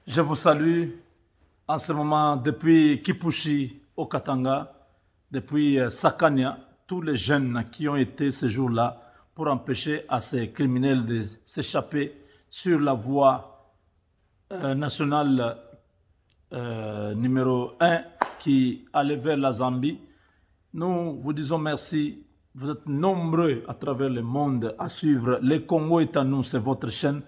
Je vous salue en ce moment depuis Kipushi au Katanga, depuis Sakania, tous les jeunes qui ont été ce jour-là pour empêcher à ces criminels de s'échapper sur la voie nationale numéro 1 qui allait vers la Zambie. Nous vous disons merci. Vous êtes nombreux à travers le monde à suivre. Le Congo est à nous, c'est votre chaîne.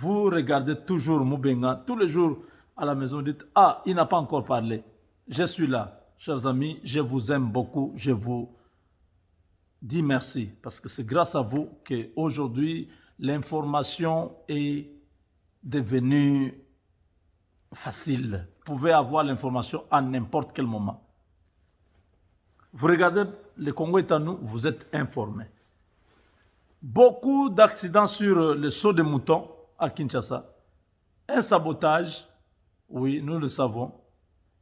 Vous regardez toujours Moubenga. Tous les jours à la maison, vous dites, ah, il n'a pas encore parlé. Je suis là. Chers amis, je vous aime beaucoup. Je vous dis merci. Parce que c'est grâce à vous qu'aujourd'hui, l'information est devenue facile. Vous pouvez avoir l'information à n'importe quel moment. Vous regardez, le Congo est à nous, vous êtes informés. Beaucoup d'accidents sur le saut des moutons à Kinshasa. Un sabotage, oui, nous le savons.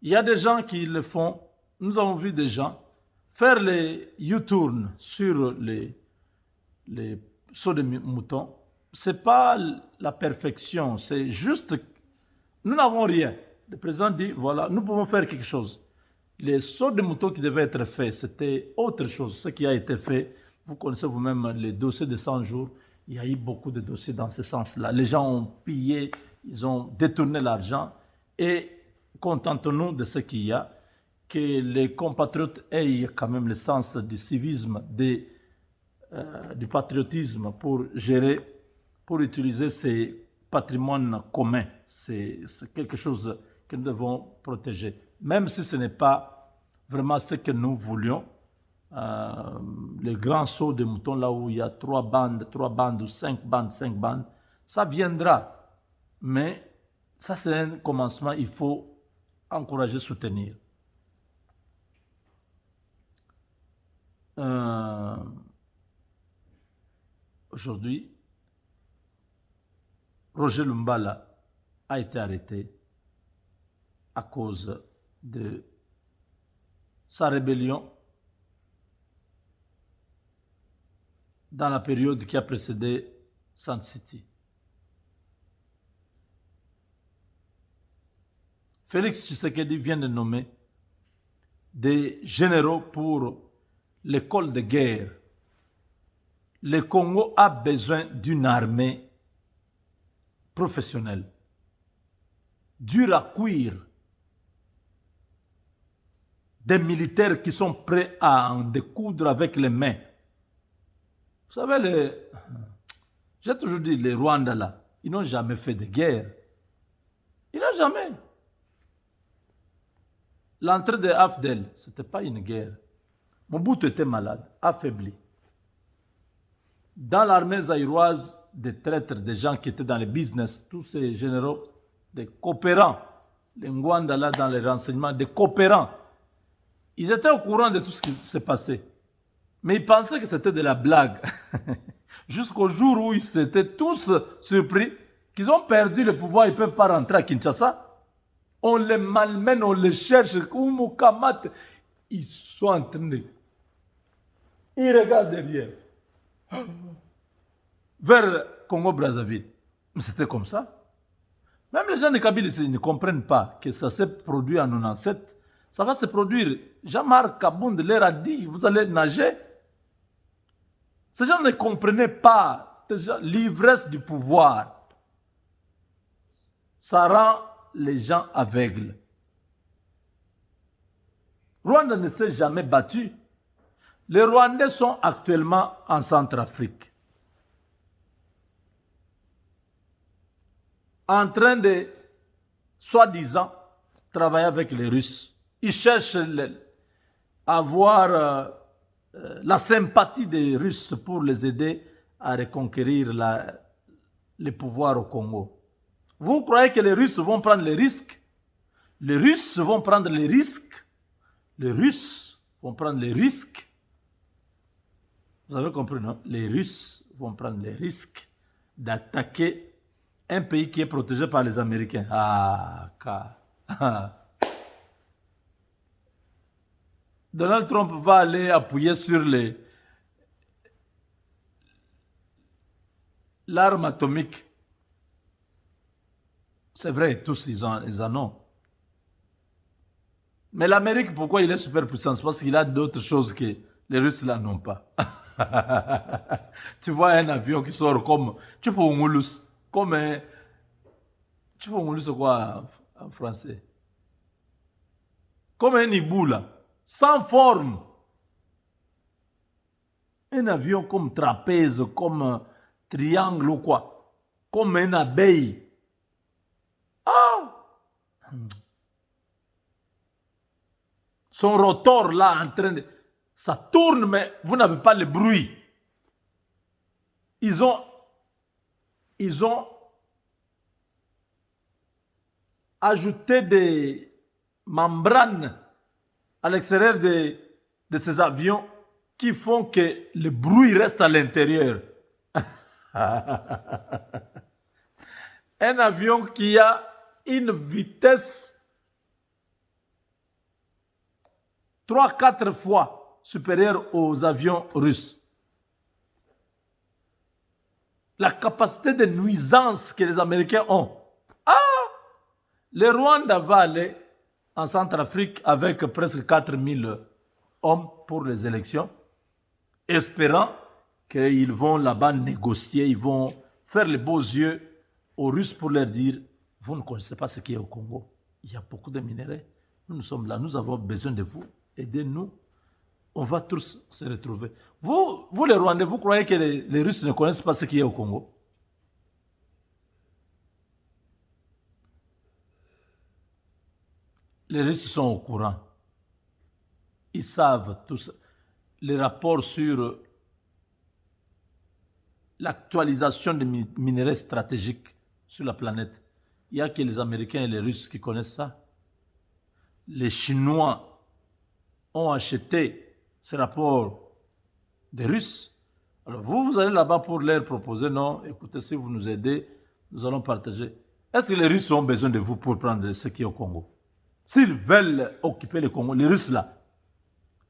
Il y a des gens qui le font. Nous avons vu des gens faire les U-turns sur les sauts de moutons. Ce n'est pas la perfection, c'est juste, nous n'avons rien. Le président dit, voilà, nous pouvons faire quelque chose. Les sauts de moutons qui devaient être faits, c'était autre chose. Ce qui a été fait, vous connaissez vous-même les dossiers de 100 jours. Il y a eu beaucoup de dossiers dans ce sens-là. Les gens ont pillé, ils ont détourné l'argent. Et contentons-nous de ce qu'il y a, que les compatriotes aient quand même le sens du civisme, du patriotisme pour gérer, pour utiliser ces patrimoines communs. C'est quelque chose que nous devons protéger. Même si ce n'est pas vraiment ce que nous voulions, le grand saut de moutons, là où il y a 3 bandes ou 5 bandes, ça viendra. Mais ça, c'est un commencement, il faut encourager, soutenir. Aujourd'hui, Roger Lumbala a été arrêté à cause de sa rébellion dans la période qui a précédé Sun City. Félix Tshisekedi vient de nommer des généraux pour l'école de guerre. Le Congo a besoin d'une armée professionnelle, dure à cuire, des militaires qui sont prêts à en découdre avec les mains. Vous savez, j'ai toujours dit, les Rwandais là, ils n'ont jamais fait de guerre. Ils n'ont jamais. L'entrée de Afdel, ce n'était pas une guerre. Mobutu était malade, affaibli. Dans l'armée zaïroise, des traîtres, des gens qui étaient dans le business, tous ces généraux, des coopérants, les Ngwanda là dans les renseignements, des coopérants, ils étaient au courant de tout ce qui s'est passé. Mais ils pensaient que c'était de la blague. Jusqu'au jour où ils s'étaient tous surpris qu'ils ont perdu le pouvoir, ils ne peuvent pas rentrer à Kinshasa. On les malmène, on les cherche. Ils sont en train de... Ils regardent derrière. Vers Congo-Brazzaville. Mais c'était comme ça. Même les gens de Kabylie ici ne comprennent pas que ça s'est produit en 97. Ça va se produire. Jean-Marc Kabound leur a dit, vous allez nager. Ces gens ne comprenaient pas l'ivresse du pouvoir. Ça rend les gens aveugles. Rwanda ne s'est jamais battu. Les Rwandais sont actuellement en Centrafrique, en train de, soi-disant, travailler avec les Russes. Ils cherchent à avoir la sympathie des Russes pour les aider à reconquérir le pouvoir au Congo. Vous croyez que les Russes vont prendre les risques? Les Russes vont prendre les risques. Les Russes vont prendre les risques. Vous avez compris, non? Les Russes vont prendre les risques d'attaquer un pays qui est protégé par les Américains. Donald Trump va aller appuyer sur l'arme atomique C'est vrai, tous ils en ont. Mais l'Amérique, pourquoi il est super puissant? Parce qu'il a d'autres choses que les Russes là n'ont pas. Tu vois un avion qui sort comme... Tu peux Oumulus. Comme un... Tu peux Oumulus, c'est quoi en français? Comme un hibou là. Sans forme. Un avion comme trapèze, comme triangle ou quoi. Comme une abeille. Son rotor là en train de... Ça tourne, mais vous n'avez pas le bruit. Ils ont ajouté des membranes à l'extérieur de ces avions qui font que le bruit reste à l'intérieur. Un avion qui a une vitesse 3-4 fois supérieure aux avions russes. La capacité de nuisance que les Américains ont. Le Rwanda va aller en Centrafrique avec presque 4000 hommes pour les élections, espérant qu'ils vont là-bas négocier, ils vont faire les beaux yeux aux Russes pour leur dire, vous ne connaissez pas ce qu'il y a au Congo. Il y a beaucoup de minéraux. Nous sommes là, nous avons besoin de vous. Aidez-nous. On va tous se retrouver. Vous les Rwandais, vous croyez que les Russes ne connaissent pas ce qu'il y a au Congo? Les Russes sont au courant. Ils savent tous les rapports sur l'actualisation des minéraux stratégiques sur la planète. Il n'y a que les Américains et les Russes qui connaissent ça. Les Chinois ont acheté ces rapports des Russes. Alors vous allez là-bas pour leur proposer, non, écoutez, si vous nous aidez, nous allons partager. Est-ce que les Russes ont besoin de vous pour prendre ce qui est au Congo? S'ils veulent occuper le Congo, les Russes là,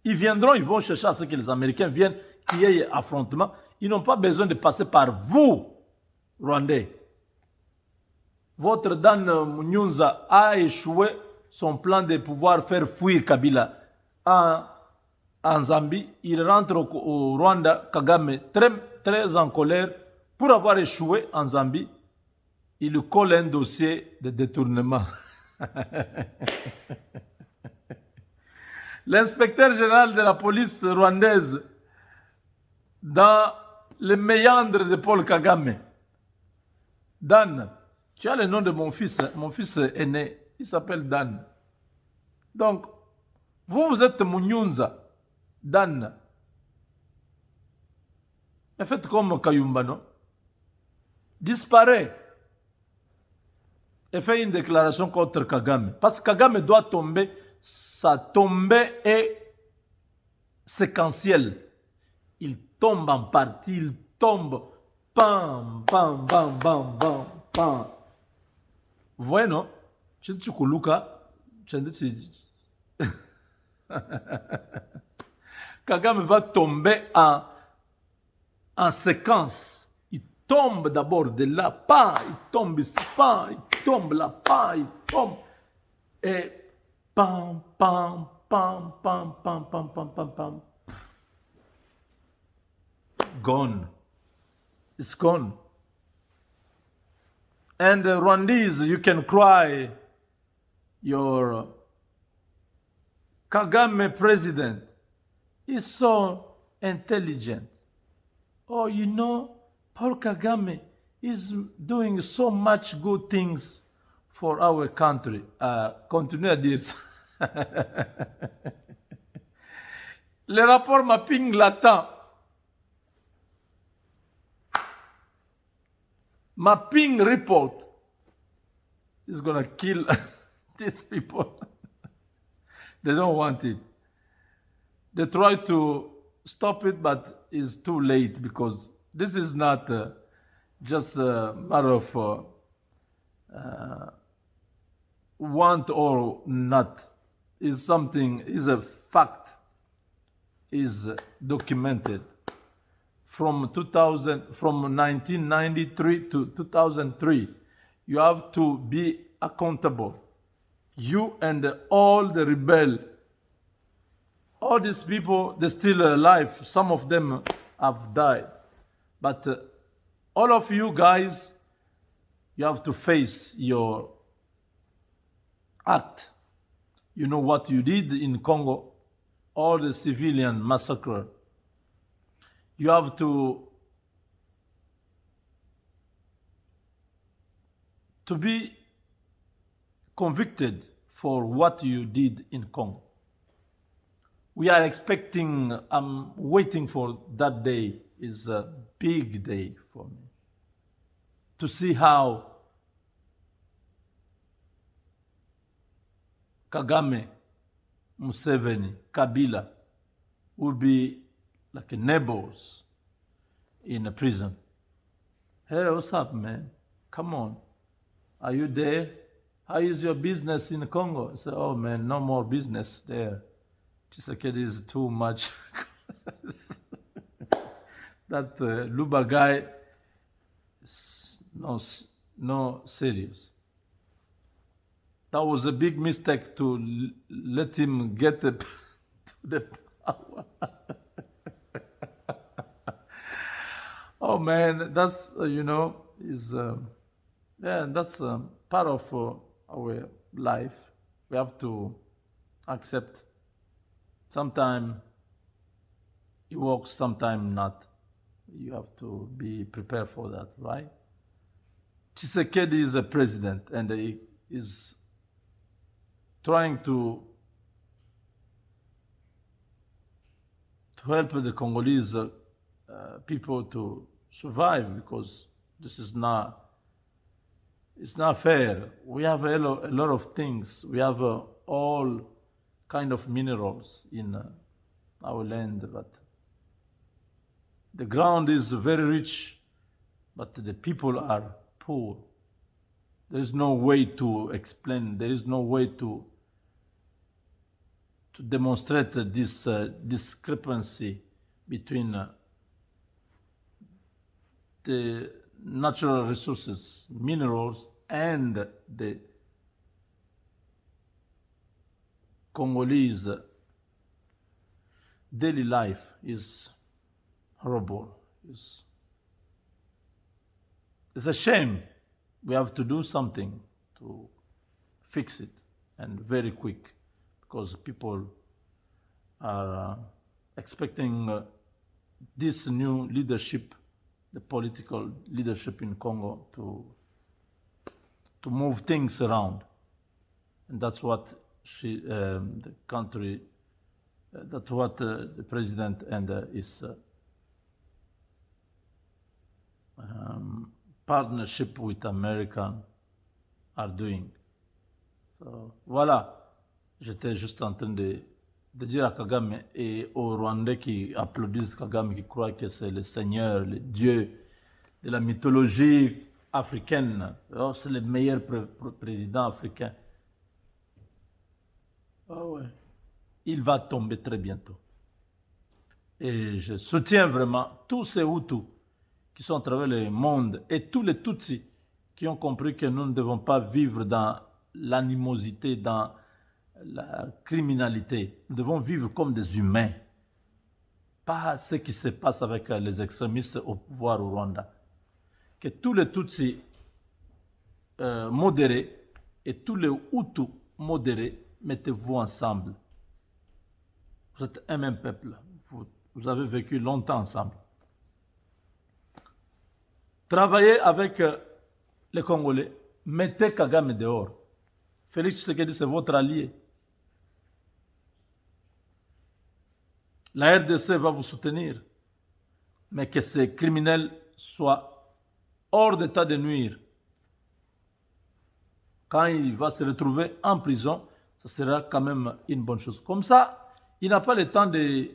ils viendront, ils vont chercher à ce que les Américains viennent, qu'il y ait affrontement. Ils n'ont pas besoin de passer par vous, Rwandais. Votre Dan Munyunza a échoué son plan de pouvoir faire fuir Kabila en Zambie. Il rentre au Rwanda, Kagame, très en colère pour avoir échoué en Zambie. Il lui colle un dossier de détournement. L'inspecteur général de la police rwandaise, dans les méandres de Paul Kagame, Dan, tu as le nom de mon fils aîné, il s'appelle Dan. Donc, vous êtes Munyunza, Dan. Et faites comme Kayumba, non? Disparaît. Et fait une déclaration contre Kagame. Parce que Kagame doit tomber. Sa tombée est séquentielle. Il tombe en partie, il tombe. Pam, pam, pam, pam, pam, pam. Vous voyez, non? Kagame va tomber en séquence. Il tombe d'abord de là, pas, il tombe ici, pas, il tombe là, pas, il tombe. Et pam, pam, pam, pam, pam, pam, pam, pam, pam. Gone. It's gone. And Rwandese, you can cry your Kagame president is so intelligent. Oh, you know, Paul Kagame is doing so much good things for our country. Continuez à dire ça. Le rapport mapping l'attend. Mapping report is gonna kill these people. They don't want it. They try to stop it, but it's too late because this is not just a matter of want or not. It's something, is a fact, is documented. From 1993 to 2003, You have to be accountable. You and all the rebel. All these people, they're still alive. Some of them have died. But all of you guys, you have to face your act. You know what you did in Congo, all the civilian massacre. You have to be convicted for what you did in Congo. We are expecting, I'm waiting for that day. Is a big day for me. To see how Kagame, Museveni, Kabila will be like neighbors in a prison. Hey, what's up, man? Come on. Are you there? How is your business in Congo? I said, oh, man, no more business there. Tshisekedi is too much. That Luba guy is no serious. That was a big mistake to let him get to the power. Oh man, that's is that's part of our life. We have to accept. Sometime it works, sometime not. You have to be prepared for that, right? Tshisekedi is a president, and he is trying to help the Congolese people to survive, because this is it's not fair. We have a lot of things. We have all kind of minerals in our land, but the ground is very rich, but the people are poor. There is no way to explain. There is no way to demonstrate this discrepancy between the natural resources, minerals, and the Congolese daily life is horrible. It's a shame. We have to do something to fix it, and very quick, because people are expecting this new leadership, the political leadership in Congo, to move things around, and that's what the country, that's what the president and his partnership with America are doing. So voilà, j'étais juste en train de dire à Kagame et aux Rwandais qui applaudissent Kagame, qui croient que c'est le Seigneur, le Dieu de la mythologie africaine. Oh, c'est le meilleur président africain. Oh ouais. Il va tomber très bientôt. Et je soutiens vraiment tous ces Hutus qui sont à travers le monde, et tous les Tutsis qui ont compris que nous ne devons pas vivre dans l'animosité, dans la criminalité. Nous devons vivre comme des humains. Pas ce qui se passe avec les extrémistes au pouvoir au Rwanda. Que tous les Tutsis modérés et tous les Hutus modérés, mettez-vous ensemble. Vous êtes un même peuple. Vous avez vécu longtemps ensemble. Travaillez avec les Congolais. Mettez Kagame dehors. Félix Tshisekedi, c'est votre allié. La RDC va vous soutenir. Mais que ces criminels soient hors d'état de nuire. Quand il va se retrouver en prison, ce sera quand même une bonne chose. Comme ça, il n'a pas le temps de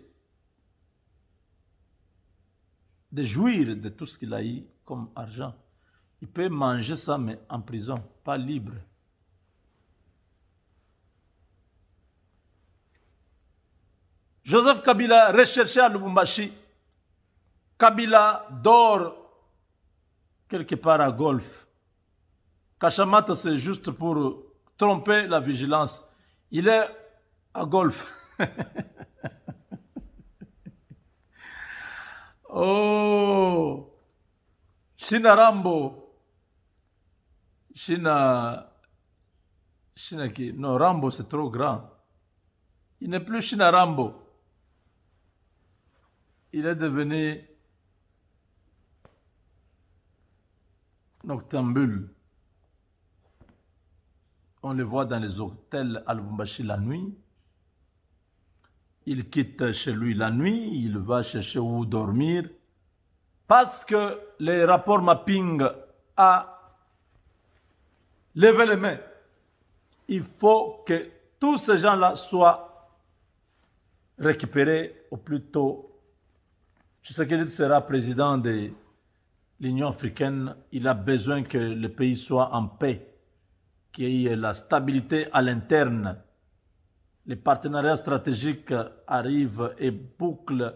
jouir de tout ce qu'il a eu comme argent. Il peut manger ça, mais en prison, pas libre. Joseph Kabila, recherché à Lubumbashi. Kabila dort quelque part à Golfe. Kachamata, c'est juste pour tromper la vigilance. Il est à golf. Oh, China Rambo. China qui? Non, Rambo, c'est trop grand. Il n'est plus China Rambo. Il est devenu noctambule. On le voit dans les hôtels à Lubumbashi la nuit. Il quitte chez lui la nuit, il va chercher où dormir. Parce que les rapports mapping a levé les mains. Il faut que tous ces gens-là soient récupérés au plus tôt. Tshisekedi sera président de l'Union africaine. Il a besoin que le pays soit en paix, qu'il y ait la stabilité à l'interne. Les partenariats stratégiques arrivent et bouclent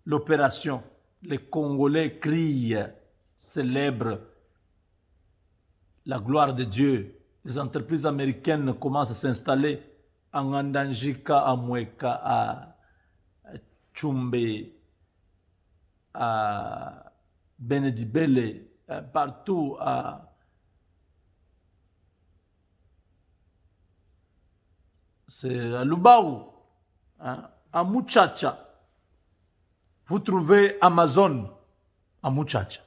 l'opération. Les Congolais crient, célèbrent la gloire de Dieu. Les entreprises américaines commencent à s'installer à Ngandanjika, à Mweka, à Tchumbe, à Benedibele, partout c'est à Lubaou, hein, à Muchacha. Vous trouvez Amazon à Muchacha.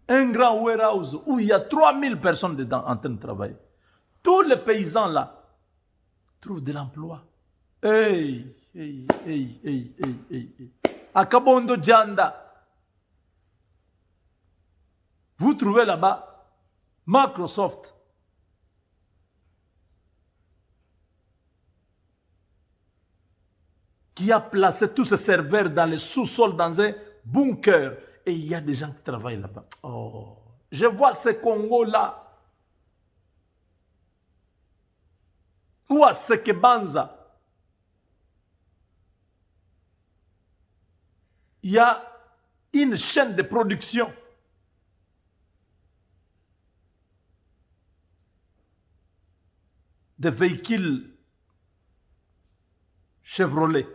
Un grand warehouse où il y a 3000 personnes dedans en train de travailler. Tous les paysans là trouvent de l'emploi. Hey. À Kabondo Djanda, vous trouvez là-bas Microsoft. Qui a placé tous ces serveurs dans les sous-sols, dans un bunker. Et il y a des gens qui travaillent là-bas. Oh, je vois ce Congo-là. Ou à Sekebanza. Il y a une chaîne de production. De véhicules Chevrolet.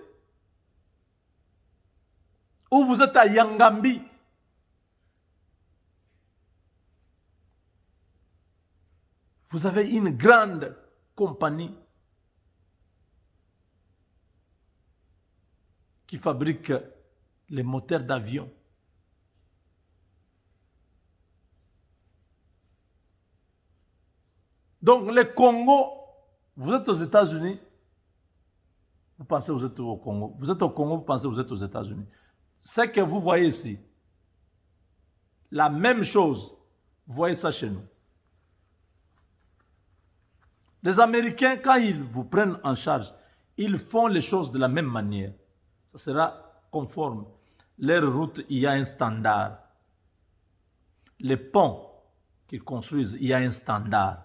Ou vous êtes à Yangambi. Vous avez une grande compagnie qui fabrique les moteurs d'avion. Donc, le Congo, vous êtes aux États-Unis, vous pensez que vous êtes au Congo. Vous êtes au Congo, vous pensez que vous êtes aux États-Unis. Ce que vous voyez ici, la même chose, vous voyez ça chez nous. Les Américains, quand ils vous prennent en charge, ils font les choses de la même manière. Ça sera conforme. Leur route, il y a un standard. Les ponts qu'ils construisent, il y a un standard.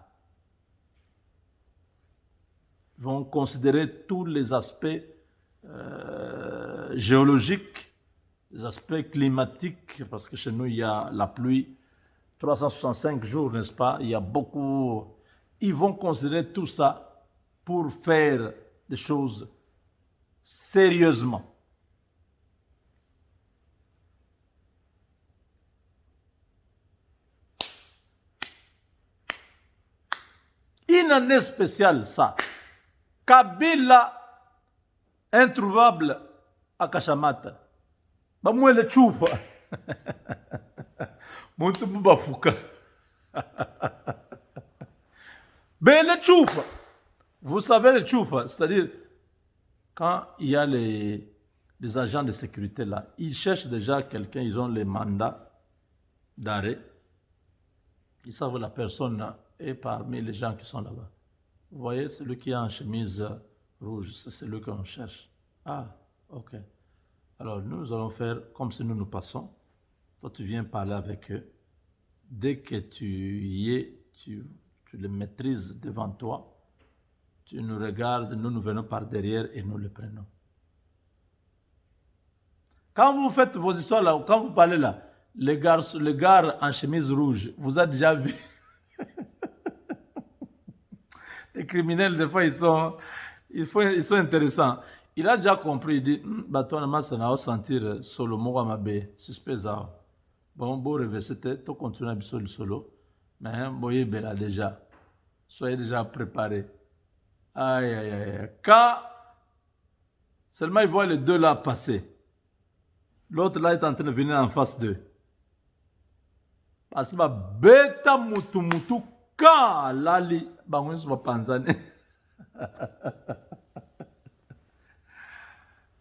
Ils vont considérer tous les aspects géologiques, les aspects climatiques, parce que chez nous, il y a la pluie 365 jours, n'est-ce pas? Il y a beaucoup. Ils vont considérer tout ça pour faire des choses sérieusement. Une année spéciale, ça. Kabila, introuvable à Kachamata. Bamoué le tchoupa. Monte Bafuka. Mais le tchoupa. Vous savez le tchoupa, c'est-à-dire, quand il y a les agents de sécurité là, ils cherchent déjà quelqu'un, ils ont les mandats d'arrêt. Ils savent que la personne est parmi les gens qui sont là-bas. Vous voyez, celui qui est en chemise rouge, c'est celui qu'on cherche. Ah, ok. Alors, nous allons faire comme si nous passons. Toi, tu viens parler avec eux. Dès que tu y es, tu les maîtrises devant toi. Tu nous regardes, nous venons par derrière et nous les prenons. Quand vous faites vos histoires là, quand vous parlez là, le gars en chemise rouge, vous avez déjà vu? Les criminels, des fois, ils sont intéressants. Il a déjà compris, il dit, toi, ça n'a pas sentir solo, moi, ma bé, suspect, ça. Bon, bon, reverser, tu continues à sur le solo. Mais, voyez, là, déjà. Soyez déjà préparés. Aïe, aïe, aïe. Quand seulement ils voient les deux là passer, l'autre là est en train de venir en face d'eux. Parce que ma bêta mutu mutu ka lali bangun sur panzane.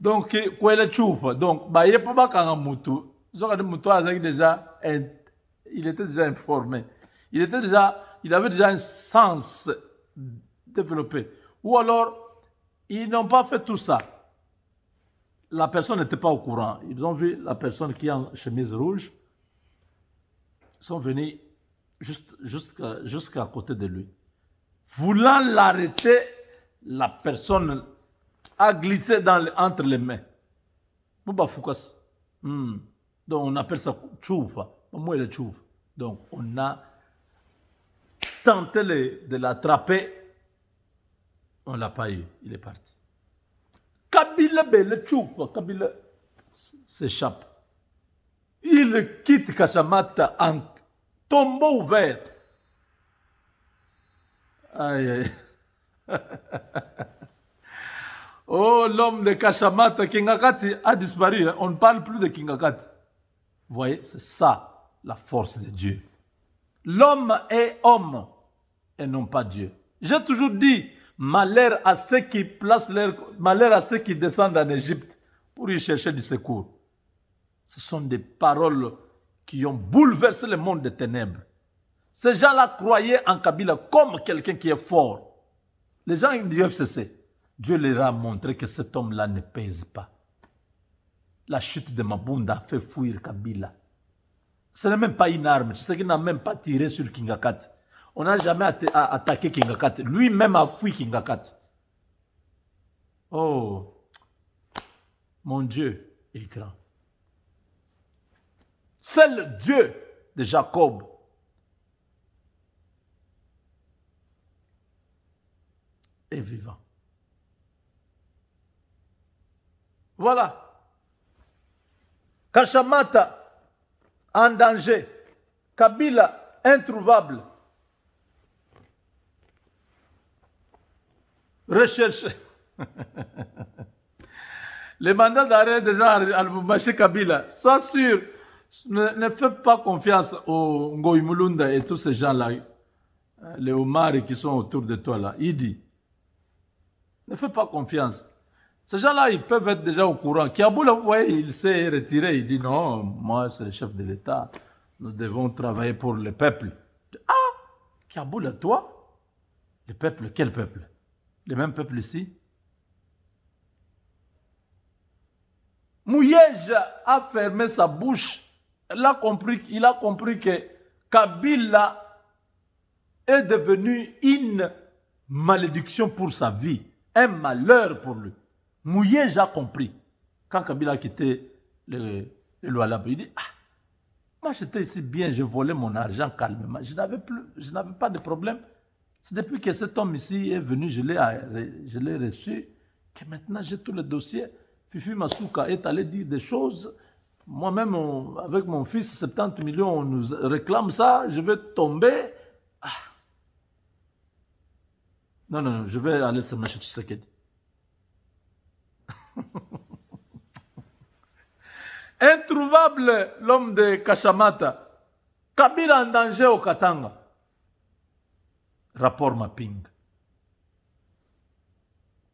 Donc quoi est le choupa? Donc bah y'a pas bakanga mutu. Zoka de mutu azaki déjà il était déjà informé. Il avait déjà un sens développé. Ou alors ils n'ont pas fait tout ça. La personne n'était pas au courant. Ils ont vu la personne qui est en chemise rouge. Ils sont venus jusqu'à côté de lui. Voulant l'arrêter, la personne a glissé entre les mains. Donc on appelle ça tchoufa. Moi, le tchouf. Donc on a tenté de l'attraper. On ne l'a pas eu. Il est parti. Kabila le tchoufa. Kabila s'échappe. Il quitte Kashamata en tombeau ouvert. Aïe, aïe. Oh, l'homme de Kashamata, Kingakati, a disparu. On ne parle plus de Kingakati. Vous voyez, c'est ça la force de Dieu. L'homme est homme et non pas Dieu. J'ai toujours dit, malheur à ceux qui malheur à ceux qui descendent en Égypte pour y chercher du secours. Ce sont des paroles qui ont bouleversé le monde des ténèbres. Ces gens-là croyaient en Kabila comme quelqu'un qui est fort. Les gens du FCC, Dieu leur a montré que cet homme-là ne pèse pas. La chute de Mabunda a fait fuir Kabila. Ce n'est même pas une arme. Tu sais qu'il n'a même pas tiré sur Kingakat. On n'a jamais attaqué Kingakat. Lui-même a fui Kingakat. Oh, mon Dieu est grand. C'est le Dieu de Jacob. Est vivant. Voilà. Kashamata en danger. Kabila introuvable. Recherche. Les mandats d'arrêt des gens à Lubumbashi Kabila. Sois sûr. Ne fais pas confiance aux Ngoï Mulunda et tous ces gens-là. Les Omar qui sont autour de toi là. Il dit. Ne fais pas confiance. Ces gens-là, ils peuvent être déjà au courant. Kiaboula, vous voyez, il s'est retiré. Il dit non, moi, c'est le chef de l'État. Nous devons travailler pour le peuple. Ah, Kiaboula, toi? Le peuple, quel peuple? Le même peuple ici? Mouyej a fermé sa bouche. Il a compris que Kabila est devenu une malédiction pour sa vie. Un malheur pour lui. Mouyej a compris. Quand Kabila a quitté le Lualaba, il dit, ah, moi j'étais ici bien, je volais mon argent calmement. Je n'avais pas de problème. C'est depuis que cet homme ici est venu, je l'ai reçu, que maintenant j'ai tout le dossier. Fifi Masuka est allé dire des choses. Moi-même, avec mon fils, 70 millions, on nous réclame ça, je vais tomber. Ah. Non, je vais aller se chez Tshisekedi. Introuvable, l'homme de Kashamata. Kabila en danger au Katanga. Rapport mapping.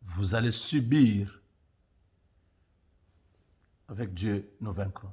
Vous allez subir. Avec Dieu, nous vaincrons.